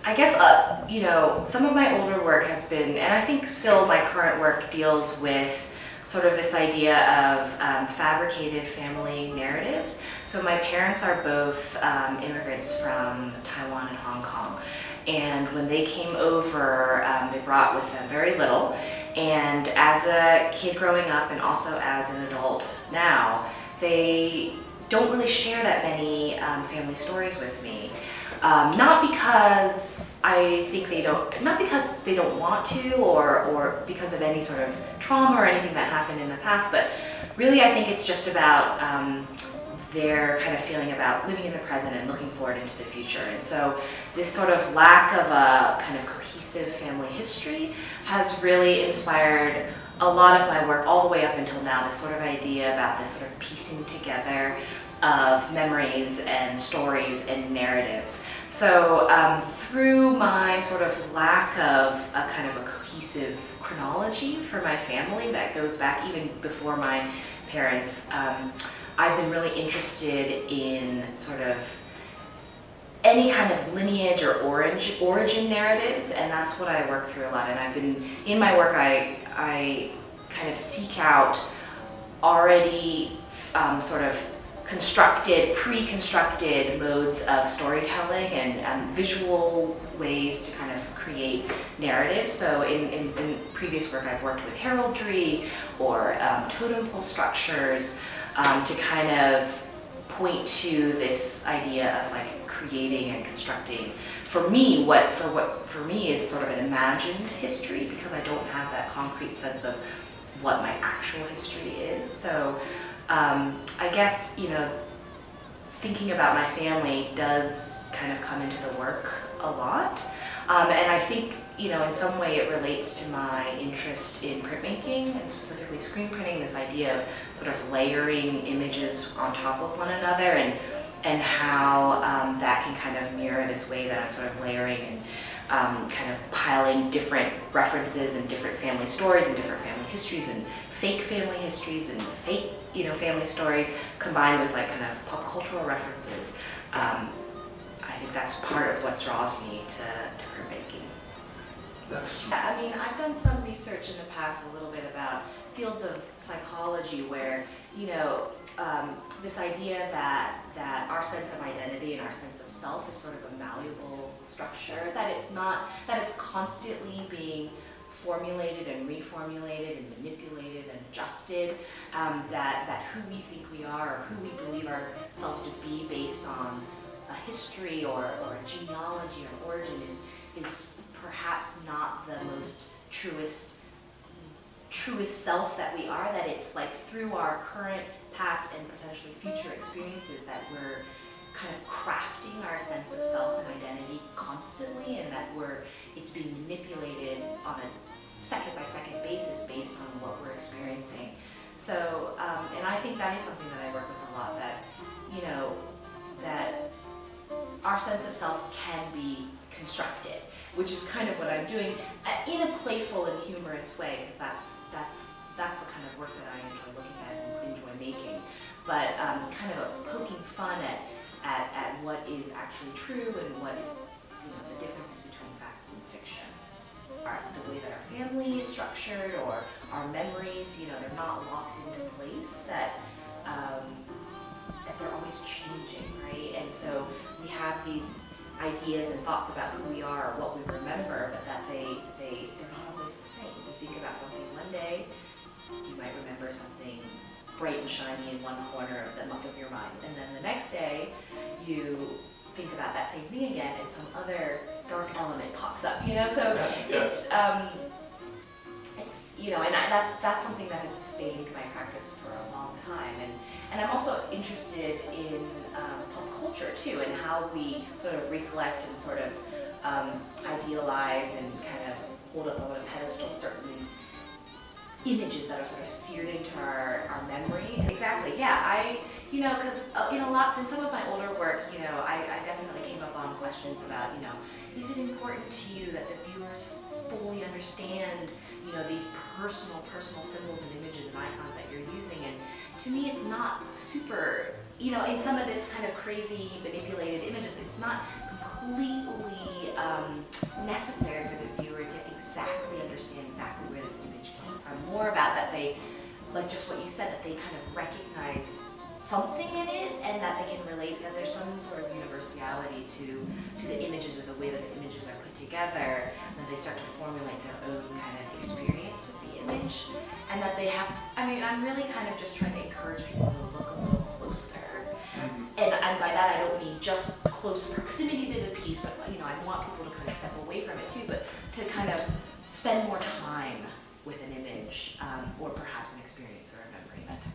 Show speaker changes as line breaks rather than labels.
I guess, some of my older work has been, and I think still my current work deals with sort of this idea of fabricated family narratives. So my parents are both immigrants from Taiwan and Hong Kong. And when they came over, they brought with them very little. And as a kid growing up and also as an adult now, they don't really share that many family stories with me. Not because I think not because they don't want to or because of any sort of trauma or anything that happened in the past, but really I think it's just about their kind of feeling about living in the present and looking forward into the future. And so this sort of lack of a kind of cohesive family history has really inspired a lot of my work all the way up until now, this sort of idea about this sort of piecing together of memories and stories and narratives. So through my sort of lack of a kind of a cohesive chronology for my family that goes back even before my parents, I've been really interested in sort of any kind of lineage or origin narratives, and that's what I work through a lot. And I've been, in my work, I kind of seek out already sort of pre-constructed modes of storytelling and visual ways to kind of create narratives. So in previous work, I've worked with heraldry or totem pole structures to kind of point to this idea of like creating and constructing. For me, what for me is sort of an imagined history, because I don't have that concrete sense of what my actual history is. So I guess, thinking about my family does kind of come into the work a lot. And I think, in some way it relates to my interest in printmaking and specifically screen printing, this idea of sort of layering images on top of one another and how that can kind of mirror this way that I'm sort of layering and kind of piling different references and different family stories and different family histories and fake family histories and fake, family stories combined with like kind of pop cultural references. I think that's part of what draws me to printmaking. I mean, I've done some research in the past a little bit about fields of psychology where, this idea that our sense of identity and our sense of self is sort of a malleable structure, that it's constantly being formulated and reformulated and manipulated and adjusted, that who we think we are or who we believe ourselves to be based on a history or a genealogy or an origin is perhaps not the most truest self that we are, that it's like through our current, past, and potentially future experiences that we're kind of crafting our sense of self and identity constantly, and that it's being manipulated on a second by second basis based on what we're experiencing. So, and I think that is something that I work with a lot, that, that our sense of self can be constructed, which is kind of what I'm doing in a playful and humorous way, because that's the kind of work that I enjoy looking at and enjoy making. But kind of poking fun at what is actually true and what is, the differences between fact and fiction. The way that our family is structured or our memories, they're not locked into place, that they're always changing, right? And so we have these ideas and thoughts about who we are or what we remember, but that they're not always the same. You think about something one day, you might remember something bright and shiny in one corner of your mind, and then the next day you think about that same thing again and some other dark element pops up, so it's and that's something that has sustained my practice for a long time, and I'm also interested in pop culture too, and how we sort of recollect and sort of idealize and kind of hold up on a pedestal certain images that are sort of seared into our memory. Exactly, yeah, because in some of my older work, I definitely came up on questions about, is it important to you that the viewers fully understand, these personal symbols and images and icons that you're using? And to me, it's not super, in some of this kind of crazy manipulated images, it's not completely necessary for the viewer to exactly understand exactly where this image came from. More about that they, like just what you said, that they kind of recognize something in it and that they can relate, that there's some sort of universality to the images or the way that the images are put together, and that they start to formulate their own kind of experience with the image, and that they have, I mean, I'm really kind of just trying to encourage people to look a little closer. And by that I don't mean just close proximity to the piece, but you know, I want people to kind of step away from it too, but to kind of spend more time with an image, or perhaps an experience or a memory, that type